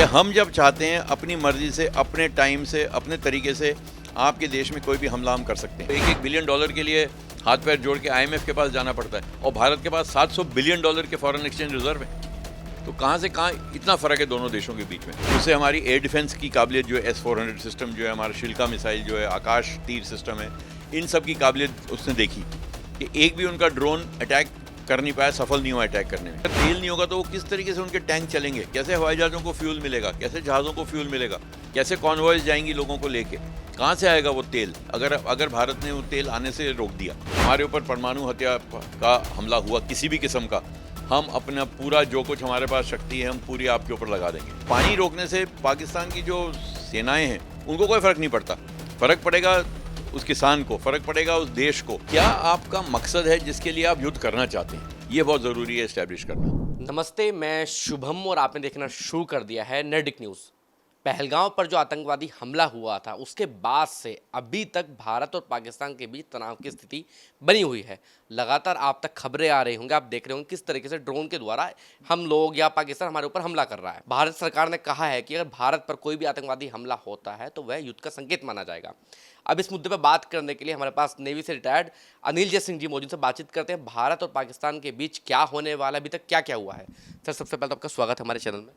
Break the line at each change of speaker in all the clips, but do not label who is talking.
कि हम जब चाहते हैं अपनी मर्जी से, अपने टाइम से, अपने तरीके से आपके देश में कोई भी हमला हम कर सकते हैं। $1-1 बिलियन के लिए हाथ पैर जोड़ के IMF के पास जाना पड़ता है और भारत के पास $700 बिलियन के फॉरेन एक्सचेंज रिजर्व है। तो कहाँ से कहाँ इतना फ़र्क है दोनों देशों के बीच में। उससे हमारी एयर डिफेंस की काबिलियत जो है, S-400 सिस्टम जो है, हमारा शिल्का मिसाइल जो है, आकाश तीर सिस्टम है, इन सब की काबिलियत उसने देखी कि एक भी उनका ड्रोन अटैक कर नहीं पाया, सफल नहीं हुआ अटैक करने में। अगर तेल नहीं होगा तो वो किस तरीके से उनके टैंक चलेंगे, कैसे हवाई जहाज़ों को फ्यूल मिलेगा, कैसे जहाज़ों को फ्यूल मिलेगा, कैसे कॉन्वॉयज जाएंगी लोगों को लेके, कहाँ से आएगा वो तेल अगर भारत ने वो तेल आने से रोक दिया। हमारे ऊपर परमाणु हत्या का हमला हुआ किसी भी किस्म का, हम अपना पूरा जो कुछ हमारे पास शक्ति है हम पूरी आपके ऊपर लगा देंगे। पानी रोकने से पाकिस्तान की जो सेनाएं हैं उनको कोई फ़र्क नहीं पड़ता। फ़र्क पड़ेगा उस किसान को, फ़र्क पड़ेगा उस देश को। क्या आपका मकसद है जिसके लिए आप युद्ध करना चाहते हैं, ये बहुत ज़रूरी है इस्टेब्लिश करना।
नमस्ते, मैं शुभम और आपने देखना शुरू कर दिया है नर्डिक न्यूज़। पहलगांव पर जो आतंकवादी हमला हुआ था उसके बाद से अभी तक भारत और पाकिस्तान के बीच तनाव की स्थिति बनी हुई है। लगातार आप तक खबरें आ रही होंगी, आप देख रहे होंगे किस तरीके से ड्रोन के द्वारा हम लोग या पाकिस्तान हमारे ऊपर हमला कर रहा है। भारत सरकार ने कहा है कि अगर भारत पर कोई भी आतंकवादी हमला होता है तो वह युद्ध का संकेत माना जाएगा। अब इस मुद्दे पर बात करने के लिए हमारे पास नेवी से रिटायर्ड अनिल जय सिंह जी मौजूद, से बातचीत करते हैं। भारत और पाकिस्तान के बीच क्या होने वाला, अभी तक क्या क्या हुआ है। सर, सबसे पहले तो आपका स्वागत है हमारे चैनल में।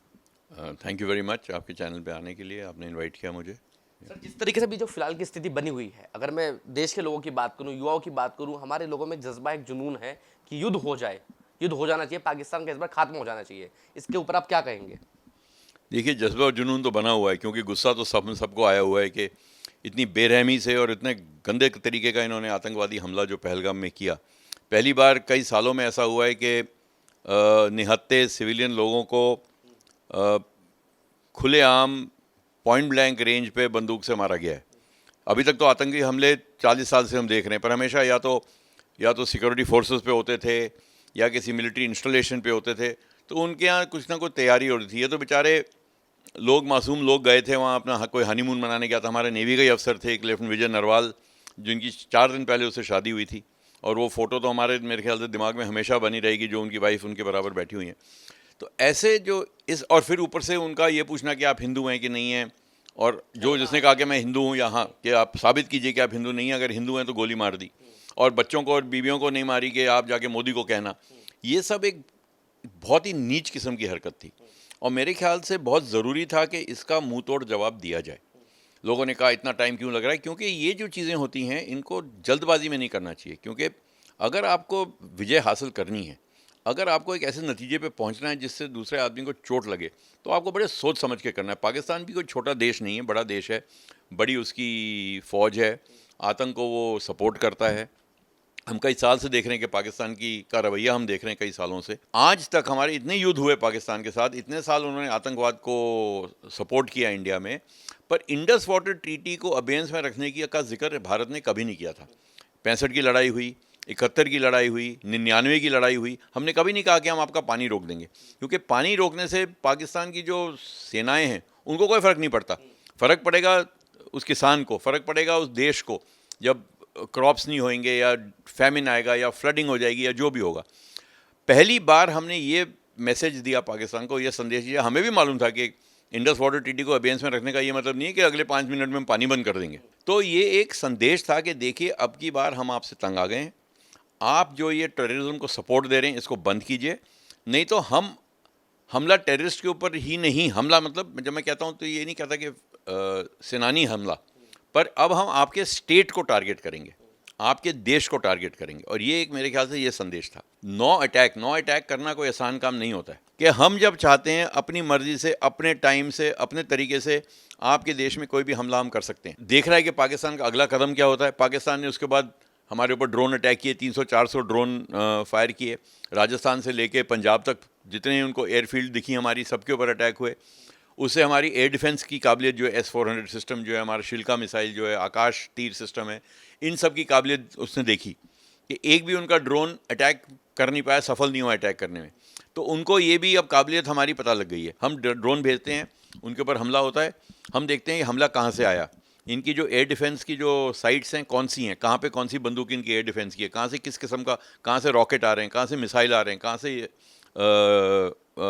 थैंक यू वेरी मच आपके चैनल पे आने के लिए, आपने इनवाइट किया मुझे।
सर, जिस तरीके से भी जो फिलहाल की स्थिति बनी हुई है, अगर मैं देश के लोगों की बात करूं, युवाओं की बात करूं, हमारे लोगों में जज्बा, एक जुनून है कि युद्ध हो जाए, युद्ध हो जाना चाहिए, पाकिस्तान का इस बार खात्मा हो जाना चाहिए। इसके ऊपर आप क्या कहेंगे?
देखिए, जज्बा और जुनून तो बना हुआ है क्योंकि गुस्सा तो सबको आया हुआ है कि इतनी बेरहमी से और इतने गंदे तरीके का इन्होंने आतंकवादी हमला जो पहलगाम में किया। पहली बार कई सालों में ऐसा हुआ है कि निहत्थे सिविलियन लोगों को खुलेआम पॉइंट ब्लैंक रेंज पे बंदूक से मारा गया है। अभी तक तो आतंकी हमले 40 साल से हम देख रहे हैं, पर हमेशा या तो सिक्योरिटी फोर्सेस पे होते थे या किसी मिलिट्री इंस्टॉलेशन पे होते थे, तो उनके यहाँ कुछ ना कुछ तैयारी हो रही थी। ये तो बेचारे लोग, मासूम लोग गए थे वहाँ, अपना कोई हनीमून मनाने गया था। हमारे नेवी का ही अफसर थे, एक लेफ्टिनेंट विजय नरवाल, जिनकी 4 दिन पहले उससे शादी हुई थी, और वो फ़ोटो तो मेरे ख्याल से दिमाग में हमेशा बनी रहेगी, जो उनकी वाइफ उनके बराबर बैठी हुई हैं। तो ऐसे जो और फिर ऊपर से उनका ये पूछना कि आप हिंदू हैं कि नहीं हैं, और जो जिसने कहा कि मैं हिंदू हूँ यहाँ, कि आप साबित कीजिए कि आप हिंदू नहीं हैं, अगर हिंदू हैं तो गोली मार दी, और बच्चों को और बीवियों को नहीं मारी कि आप जाके मोदी को कहना। ये सब एक बहुत ही नीच किस्म की हरकत थी, और मेरे ख्याल से बहुत ज़रूरी था कि इसका मुंह तोड़ जवाब दिया जाए। लोगों ने कहा इतना टाइम क्यों लग रहा है, क्योंकि ये जो चीज़ें होती हैं इनको जल्दबाजी में नहीं करना चाहिए। क्योंकि अगर आपको विजय हासिल करनी है, अगर आपको एक ऐसे नतीजे पे पहुंचना है जिससे दूसरे आदमी को चोट लगे, तो आपको बड़े सोच समझ के करना है। पाकिस्तान भी कोई छोटा देश नहीं है, बड़ा देश है, बड़ी उसकी फ़ौज है, आतंक को वो सपोर्ट करता है। हम कई साल से देख रहे हैं कि पाकिस्तान का रवैया हम देख रहे हैं कई सालों से। आज तक हमारे इतने युद्ध हुए पाकिस्तान के साथ, इतने साल उन्होंने आतंकवाद को सपोर्ट किया इंडिया में, पर इंडस वाटर ट्रीटी को अबेंस में रखने का जिक्र भारत ने कभी नहीं किया था। 65 की लड़ाई हुई, 71 की लड़ाई हुई, 99 की लड़ाई हुई, हमने कभी नहीं कहा कि हम आपका पानी रोक देंगे, क्योंकि पानी रोकने से पाकिस्तान की जो सेनाएं हैं उनको कोई फ़र्क नहीं पड़ता। फ़र्क पड़ेगा उस किसान को, फ़र्क पड़ेगा उस देश को, जब क्रॉप्स नहीं होंगे या फैमिन आएगा या फ्लडिंग हो जाएगी या जो भी होगा। पहली बार हमने ये मैसेज दिया पाकिस्तान को, ये संदेश दिया। हमें भी मालूम था कि इंडस वाटर ट्रीटी को अबेंस में रखने का ये मतलब नहीं है कि अगले 5 मिनट में हम पानी बंद कर देंगे। तो ये एक संदेश था कि देखिए, अब की बार हम आपसे तंग आ गए हैं, आप जो ये टेररिज्म को सपोर्ट दे रहे हैं इसको बंद कीजिए, नहीं तो हम हमला टेररिस्ट के ऊपर ही नहीं, हमला मतलब जब मैं कहता हूँ तो ये नहीं कहता कि सेनानी हमला, पर अब हम आपके स्टेट को टारगेट करेंगे, आपके देश को टारगेट करेंगे। और ये एक मेरे ख्याल से ये संदेश था। नो अटैक करना कोई आसान काम नहीं होता है, कि हम जब चाहते हैं अपनी मर्जी से, अपने टाइम से, अपने तरीके से आपके देश में कोई भी हमला हम कर सकते हैं। देख रहा है कि पाकिस्तान का अगला कदम क्या होता है। पाकिस्तान ने उसके बाद हमारे ऊपर ड्रोन अटैक किए, 300-400 ड्रोन फायर किए, राजस्थान से लेके पंजाब तक जितने उनको एयरफील्ड दिखी हमारी, सबके ऊपर अटैक हुए। उससे हमारी एयर डिफेंस की काबिलियत जो है, S-400 सिस्टम जो है, हमारा शिल्का मिसाइल जो है, आकाश तीर सिस्टम है, इन सब की काबिलियत उसने देखी कि एक भी उनका ड्रोन अटैक कर नहीं पाया, सफल नहीं हुआ अटैक करने में। तो उनको ये भी अब काबिलियत हमारी पता लग गई है। हम ड्रोन भेजते हैं, उनके ऊपर हमला होता है, हम देखते हैं ये हमला कहाँ से आया, इनकी जो एयर डिफेंस की जो साइट्स हैं कौन सी हैं, कहाँ पे कौन सी बंदूक इनकी एयर डिफेंस की है, कहाँ से किस किस्म का, कहाँ से रॉकेट आ रहे हैं, कहाँ से मिसाइल आ रहे हैं, कहाँ से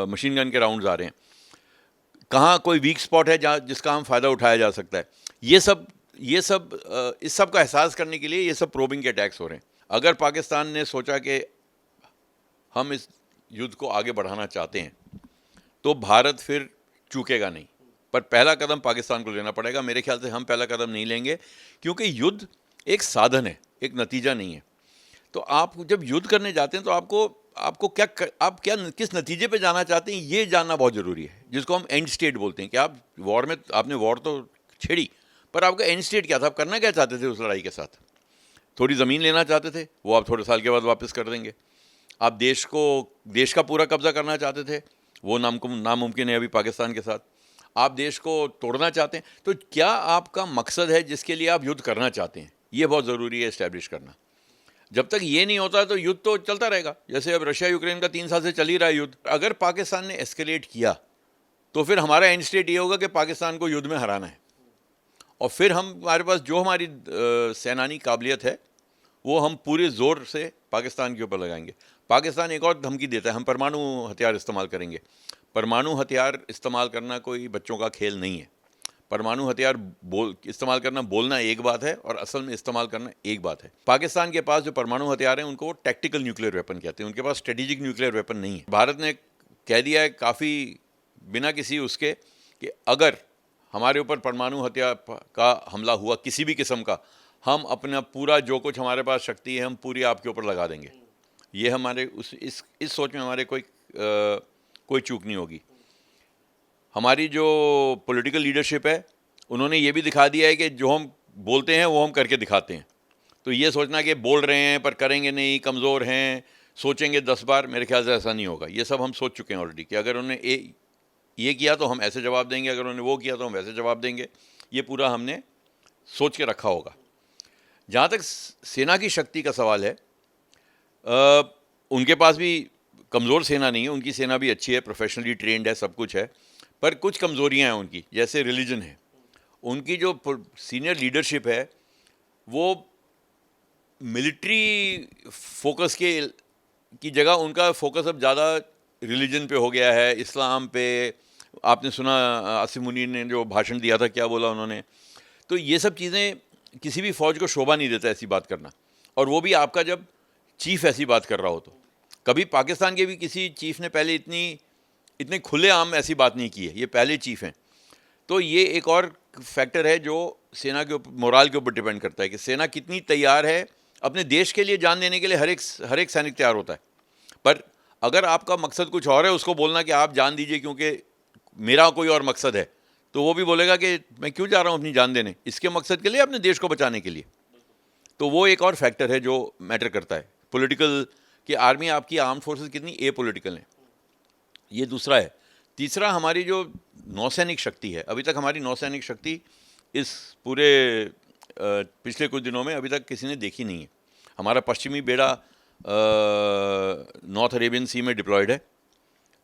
मशीन गन के राउंड्स आ रहे हैं। कहाँ कोई वीक स्पॉट है जहाँ जिसका हम फ़ायदा उठाया जा सकता है। इस सब का एहसास करने के लिए ये सब प्रोबिंग के अटैक्स हो रहे हैं। अगर पाकिस्तान ने सोचा कि हम इस युद्ध को आगे बढ़ाना चाहते हैं तो भारत फिर चूकेगा नहीं, पर पहला कदम पाकिस्तान को लेना पड़ेगा। मेरे ख्याल से हम पहला कदम नहीं लेंगे, क्योंकि युद्ध एक साधन है, एक नतीजा नहीं है। तो आप जब युद्ध करने जाते हैं तो आपको आप क्या किस नतीजे पे जाना चाहते हैं ये जानना बहुत ज़रूरी है, जिसको हम एंड स्टेट बोलते हैं कि आप वॉर में आपने वॉर तो छेड़ी, पर आपका एंड स्टेट क्या था, आप करना क्या चाहते थे उस लड़ाई के साथ। थोड़ी ज़मीन लेना चाहते थे, वो आप थोड़े साल के बाद वापस कर देंगे। आप देश का पूरा कब्जा करना चाहते थे, वो नामुमकिन है अभी पाकिस्तान के साथ। आप देश को तोड़ना चाहते हैं, तो क्या आपका मकसद है जिसके लिए आप युद्ध करना चाहते हैं, ये बहुत ज़रूरी है इस्टेब्लिश करना। जब तक ये नहीं होता तो युद्ध तो चलता रहेगा। जैसे अब रशिया यूक्रेन का 3 साल से चल ही रहा है युद्ध। अगर पाकिस्तान ने एस्केलेट किया तो फिर हमारा एंड स्टेट ये होगा कि पाकिस्तान को युद्ध में हराना है, और फिर हमारे पास जो हमारी सैनानी काबिलियत है वो हम पूरे ज़ोर से पाकिस्तान के ऊपर लगाएंगे। पाकिस्तान एक और धमकी देता है, हम परमाणु हथियार इस्तेमाल करेंगे। परमाणु हथियार इस्तेमाल करना कोई बच्चों का खेल नहीं है। परमाणु हथियार इस्तेमाल करना बोलना एक बात है और असल में इस्तेमाल करना एक बात है। पाकिस्तान के पास जो परमाणु हथियार हैं उनको टैक्टिकल न्यूक्लियर वेपन कहते हैं, उनके पास स्ट्रेटेजिक न्यूक्लियर वेपन नहीं है। भारत ने कह दिया है काफ़ी बिना किसी उसके कि अगर हमारे ऊपर परमाणु हथियार का हमला हुआ किसी भी किस्म का, हम अपना पूरा जो कुछ हमारे पास शक्ति है हम पूरी आपके ऊपर लगा देंगे। ये हमारे इस सोच में हमारे कोई चूक नहीं होगी। हमारी जो पॉलिटिकल लीडरशिप है उन्होंने ये भी दिखा दिया है कि जो हम बोलते हैं वो हम करके दिखाते हैं। तो ये सोचना कि बोल रहे हैं पर करेंगे नहीं, कमज़ोर हैं, सोचेंगे 10 बार, मेरे ख्याल से ऐसा नहीं होगा। ये सब हम सोच चुके हैं ऑलरेडी कि अगर उन्होंने ये किया तो हम ऐसे जवाब देंगे, अगर उन्होंने वो किया तो हम वैसे जवाब देंगे। ये पूरा हमने सोच के रखा होगा। जहाँ तक सेना की शक्ति का सवाल है, उनके पास भी कमज़ोर सेना नहीं है, उनकी सेना भी अच्छी है, प्रोफेशनली ट्रेंड है, सब कुछ है, पर कुछ कमज़ोरियाँ हैं उनकी, जैसे रिलीजन है। उनकी जो सीनियर लीडरशिप है वो मिलिट्री फोकस की जगह उनका फोकस अब ज़्यादा रिलीजन पे हो गया है, इस्लाम पे। आपने सुना आसिम मुनीर ने जो भाषण दिया था, क्या बोला उन्होंने। तो ये सब चीज़ें किसी भी फ़ौज को शोभा नहीं देता ऐसी बात करना, और वो भी आपका जब चीफ़ ऐसी बात कर रहा हो। तो कभी पाकिस्तान के भी किसी चीफ़ ने पहले इतने खुलेआम ऐसी बात नहीं की है, ये पहले चीफ़ हैं। तो ये एक और फैक्टर है जो सेना के ऊपर, मोराल के ऊपर डिपेंड करता है कि सेना कितनी तैयार है अपने देश के लिए जान देने के लिए। हर एक सैनिक तैयार होता है, पर अगर आपका मकसद कुछ और है, उसको बोलना कि आप जान दीजिए क्योंकि मेरा कोई और मकसद है, तो वो भी बोलेगा कि मैं क्यों जा रहा हूँ अपनी जान देने, इसके मकसद के लिए, अपने देश को बचाने के लिए। तो वो एक और फैक्टर है जो मैटर करता है पॉलिटिकल, कि आर्मी आपकी आर्म्ड फोर्सेस कितनी एपॉलिटिकल हैं। ये दूसरा है। तीसरा, हमारी जो नौसैनिक शक्ति है, अभी तक हमारी नौसैनिक शक्ति इस पूरे पिछले कुछ दिनों में अभी तक किसी ने देखी नहीं है। हमारा पश्चिमी बेड़ा नॉर्थ अरेबियन सी में डिप्लॉयड है,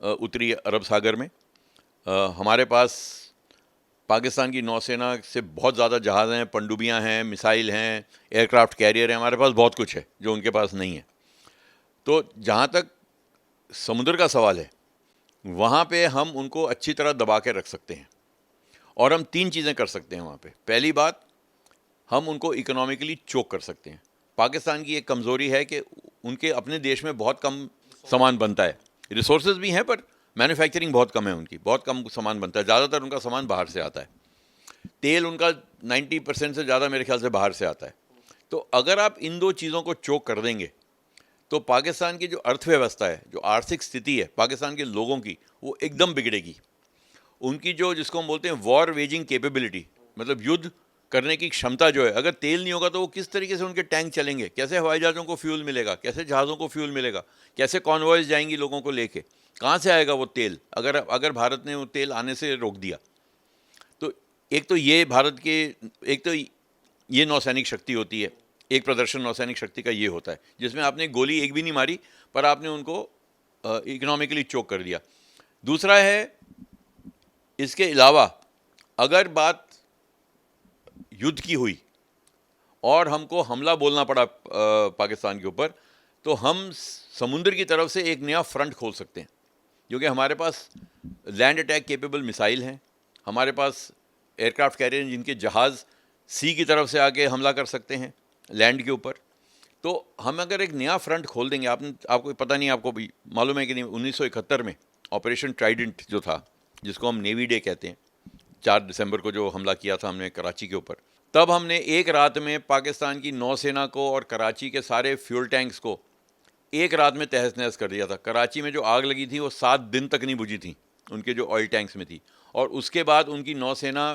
उत्तरी अरब सागर में। हमारे पास पाकिस्तान की नौसेना से बहुत ज़्यादा जहाज़ हैं, पनडुब्बियाँ हैं, मिसाइल हैं, एयरक्राफ्ट कैरियर हैं, हमारे पास बहुत कुछ है जो उनके पास नहीं है। तो जहाँ तक समुद्र का सवाल है, वहाँ पे हम उनको अच्छी तरह दबा के रख सकते हैं, और हम 3 चीज़ें कर सकते हैं वहाँ पे। पहली बात, हम उनको इकोनॉमिकली चोक कर सकते हैं। पाकिस्तान की एक कमज़ोरी है कि उनके अपने देश में बहुत कम सामान बनता है। रिसोर्सेज भी हैं पर मैन्युफैक्चरिंग बहुत कम है उनकी, बहुत कम सामान बनता है। ज़्यादातर उनका सामान बाहर से आता है। तेल उनका 90% से ज़्यादा मेरे ख्याल से बाहर से आता है। तो अगर आप इन 2 चीज़ों को चोक कर देंगे तो पाकिस्तान की जो अर्थव्यवस्था है, जो आर्थिक स्थिति है पाकिस्तान के लोगों की, वो एकदम बिगड़ेगी। उनकी जो, जिसको हम बोलते हैं वॉर वेजिंग कैपेबिलिटी, मतलब युद्ध करने की क्षमता जो है, अगर तेल नहीं होगा तो वो किस तरीके से उनके टैंक चलेंगे, कैसे हवाई जहाज़ों को फ्यूल मिलेगा, कैसे जहाज़ों को फ्यूल मिलेगा, कैसे कॉन्वॉयज जाएंगी लोगों को लेके, कहाँ से आएगा वो तेल, अगर भारत ने वो तेल आने से रोक दिया। तो एक तो ये नौसैनिक शक्ति होती है, एक प्रदर्शन नौसैनिक शक्ति का ये होता है, जिसमें आपने गोली एक भी नहीं मारी पर आपने उनको इकोनॉमिकली चोक कर दिया। दूसरा है, इसके अलावा अगर बात युद्ध की हुई और हमको हमला बोलना पड़ा पाकिस्तान के ऊपर, तो हम समुद्र की तरफ से एक नया फ्रंट खोल सकते हैं। क्योंकि हमारे पास लैंड अटैक केपेबल मिसाइल हैं, हमारे पास एयरक्राफ्ट कैरियर जिनके जहाज़ सी की तरफ से आके हमला कर सकते हैं लैंड के ऊपर। तो हम अगर एक नया फ्रंट खोल देंगे, आपको पता नहीं, आपको भी मालूम है कि नहीं, 1971 में ऑपरेशन ट्राइडेंट जो था, जिसको हम नेवी डे कहते हैं, 4 दिसंबर को जो हमला किया था हमने कराची के ऊपर, तब हमने एक रात में पाकिस्तान की नौसेना को और कराची के सारे फ्यूल टैंक्स को एक रात में तहस नहस कर दिया था। कराची में जो आग लगी थी वो 7 दिन तक नहीं बुझी थी, उनके जो ऑयल टैंक्स में थी। और उसके बाद उनकी नौसेना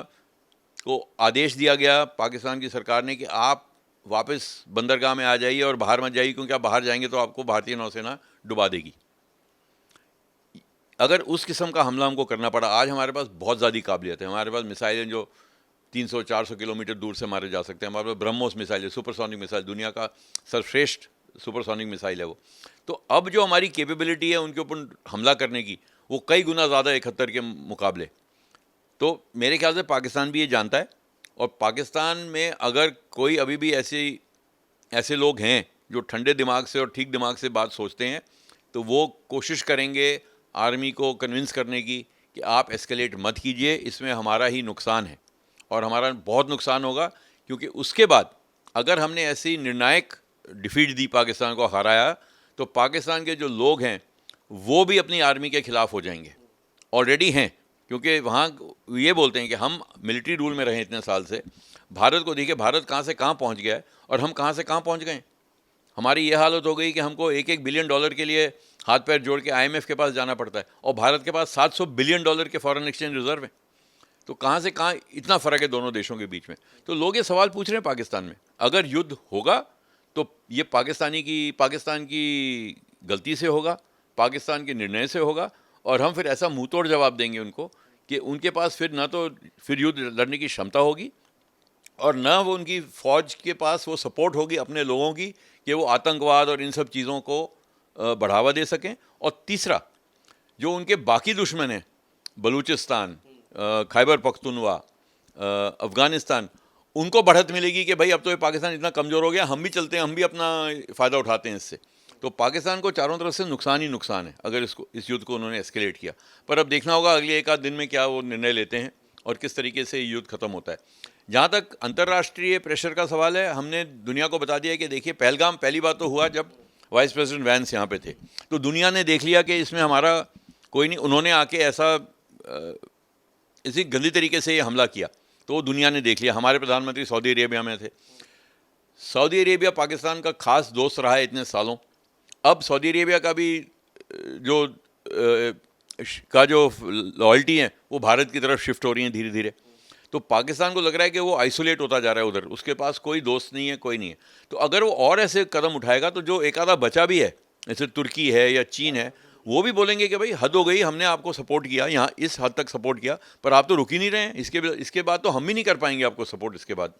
को आदेश दिया गया पाकिस्तान की सरकार ने कि आप वापस बंदरगाह में आ जाइए और बाहर मत जाइए, क्योंकि आप बाहर जाएंगे तो आपको भारतीय नौसेना डुबा देगी। अगर उस किस्म का हमला हमको करना पड़ा, आज हमारे पास बहुत ज़्यादा काबिलियत है, हमारे पास मिसाइलें जो 300-400 किलोमीटर दूर से मारे जा सकते हैं, हमारे पास ब्रह्मोस मिसाइल है, सुपरसोनिक मिसाइल, दुनिया का सर्वश्रेष्ठ सुपरसोनिक मिसाइल है वो। तो अब जो हमारी कैपेबिलिटी है उनके ऊपर हमला करने की, वो कई गुना ज़्यादा 71 के मुकाबले। तो मेरे ख्याल से पाकिस्तान भी ये जानता है, और पाकिस्तान में अगर कोई अभी भी ऐसे लोग हैं जो ठंडे दिमाग से और ठीक दिमाग से बात सोचते हैं, तो वो कोशिश करेंगे आर्मी को कन्विंस करने की कि आप एस्केलेट मत कीजिए, इसमें हमारा ही नुकसान है और हमारा बहुत नुकसान होगा। क्योंकि उसके बाद अगर हमने ऐसी निर्णायक डिफीट दी, पाकिस्तान को हराया, तो पाकिस्तान के जो लोग हैं वो भी अपनी आर्मी के ख़िलाफ़ हो जाएंगे, ऑलरेडी हैं। क्योंकि वहाँ ये बोलते हैं कि हम मिलिट्री रूल में रहे इतने साल से, भारत को देखिए भारत कहाँ से कहाँ पहुँच गया है और हम कहाँ से कहाँ पहुँच गए। हमारी ये हालत हो गई कि हमको $1-1 बिलियन के लिए हाथ पैर जोड़ के IMF के पास जाना पड़ता है, और भारत के पास $700 बिलियन के फॉरेन एक्सचेंज रिजर्व हैं। तो कहाँ से कहाँ इतना फ़र्क है दोनों देशों के बीच में। तो लोग ये सवाल पूछ रहे हैं पाकिस्तान में, अगर युद्ध होगा तो ये पाकिस्तान की गलती से होगा, पाकिस्तान के निर्णय से होगा, और हम फिर ऐसा मुंह तोड़ जवाब देंगे उनको कि उनके पास फिर युद्ध लड़ने की क्षमता होगी, और ना वो उनकी फ़ौज के पास वो सपोर्ट होगी अपने लोगों की कि वो आतंकवाद और इन सब चीज़ों को बढ़ावा दे सकें। और तीसरा, जो उनके बाकी दुश्मन हैं, बलूचिस्तान, खैबर पख्तूनवा, अफ़गानिस्तान, उनको बढ़त मिलेगी कि भाई अब तो ये पाकिस्तान इतना कमज़ोर हो गया, हम भी चलते हैं, हम भी अपना फ़ायदा उठाते हैं इससे। तो पाकिस्तान को चारों तरफ से नुकसान ही नुकसान है अगर इस युद्ध को उन्होंने एस्केलेट किया। पर अब देखना होगा अगले 1 आध दिन में क्या वो निर्णय लेते हैं और किस तरीके से युद्ध ख़त्म होता है। जहाँ तक अंतर्राष्ट्रीय प्रेशर का सवाल है, हमने दुनिया को बता दिया कि देखिए पहलगाम पहली बात तो हुआ जब वाइस प्रेसिडेंट वैंस यहाँ पे थे, तो दुनिया ने देख लिया कि इसमें हमारा कोई नहीं, उन्होंने आके ऐसा इसी गंदी तरीके से ये हमला किया, तो वो दुनिया ने देख लिया। हमारे प्रधानमंत्री सऊदी अरेबिया में थे, सऊदी अरेबिया पाकिस्तान का खास दोस्त रहा है इतने सालों। अब सऊदी अरेबिया का भी जो लॉयल्टी है वो भारत की तरफ शिफ्ट हो रही है धीरे धीरे। तो पाकिस्तान को लग रहा है कि वो आइसोलेट होता जा रहा है उधर, उसके पास कोई दोस्त नहीं है, कोई नहीं है। तो अगर वो और ऐसे कदम उठाएगा तो जो एक आधा बचा भी है, जैसे तुर्की है या चीन है, वो भी बोलेंगे कि भाई हद हो गई, हमने आपको सपोर्ट किया, यहाँ इस हद तक सपोर्ट किया, पर आप तो रुक ही नहीं रहे हैं, इसके बाद तो हम भी नहीं कर पाएंगे आपको सपोर्ट इसके बाद।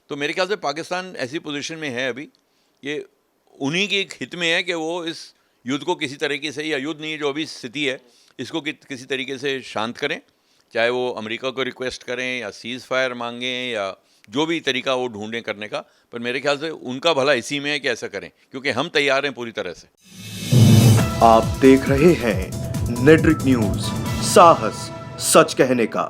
तो मेरे ख्याल से पाकिस्तान ऐसी पोजीशन में है अभी, ये उन्हीं के हित में है कि वो इस युद्ध को किसी तरीके से, या युद्ध नहीं, जो अभी स्थिति है इसको किसी तरीके से शांत करें, चाहे वो अमेरिका को रिक्वेस्ट करें या सीज़ फायर मांगें या जो भी तरीका वो ढूंढें करने का। पर मेरे ख्याल से उनका भला इसी में है कि ऐसा करें, क्योंकि हम तैयार हैं पूरी तरह से।
आप देख रहे हैं नेट्रिक न्यूज, साहस सच कहने का।